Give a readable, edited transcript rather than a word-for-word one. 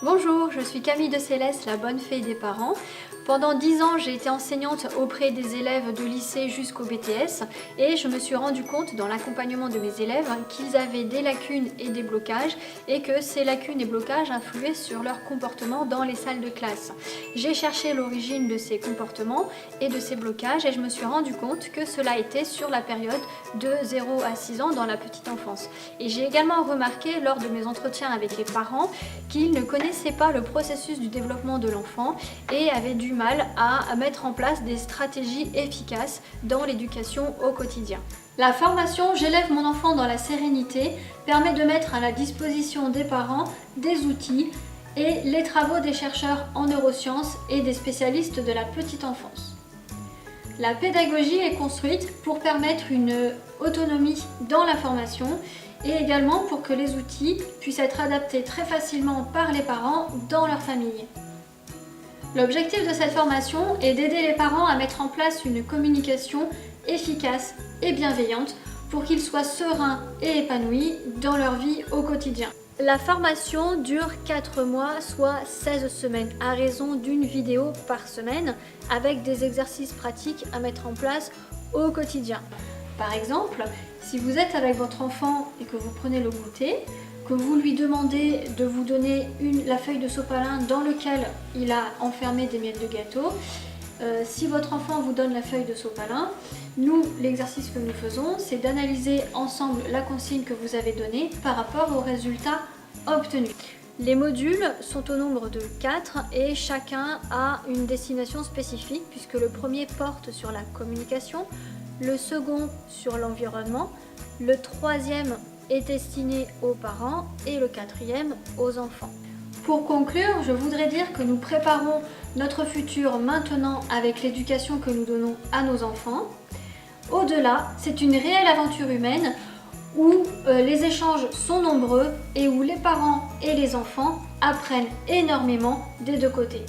Bonjour, je suis Camille de Céleste, la bonne fée des parents. Pendant 10 ans, j'ai été enseignante auprès des élèves de lycée jusqu'au BTS et je me suis rendu compte dans l'accompagnement de mes élèves qu'ils avaient des lacunes et des blocages et que ces lacunes et blocages influaient sur leur comportement dans les salles de classe. J'ai cherché l'origine de ces comportements et de ces blocages et je me suis rendu compte que cela était sur la période de 0 à 6 ans dans la petite enfance. Et j'ai également remarqué lors de mes entretiens avec les parents qu'ils ne connaissaient pas le processus du développement de l'enfant et avaient du mal à mettre en place des stratégies efficaces dans l'éducation au quotidien. La formation J'élève mon enfant dans la sérénité permet de mettre à la disposition des parents des outils et les travaux des chercheurs en neurosciences et des spécialistes de la petite enfance. La pédagogie est construite pour permettre une autonomie dans la formation et également pour que les outils puissent être adaptés très facilement par les parents dans leur famille. L'objectif de cette formation est d'aider les parents à mettre en place une communication efficace et bienveillante pour qu'ils soient sereins et épanouis dans leur vie au quotidien. La formation dure 4 mois, soit 16 semaines, à raison d'une vidéo par semaine, avec des exercices pratiques à mettre en place au quotidien. Par exemple, si vous êtes avec votre enfant et que vous prenez le goûter, que vous lui demandez de vous donner la feuille de sopalin dans laquelle il a enfermé des miettes de gâteau, si votre enfant vous donne la feuille de sopalin, nous, l'exercice que nous faisons, c'est d'analyser ensemble la consigne que vous avez donnée par rapport aux résultats obtenus. Les modules sont au nombre de 4 et chacun a une destination spécifique puisque le premier porte sur la communication, le second sur l'environnement, le troisième est destiné aux parents et le quatrième aux enfants. Pour conclure, je voudrais dire que nous préparons notre futur maintenant avec l'éducation que nous donnons à nos enfants. Au-delà, c'est une réelle aventure humaine où les échanges sont nombreux et où les parents et les enfants apprennent énormément des deux côtés.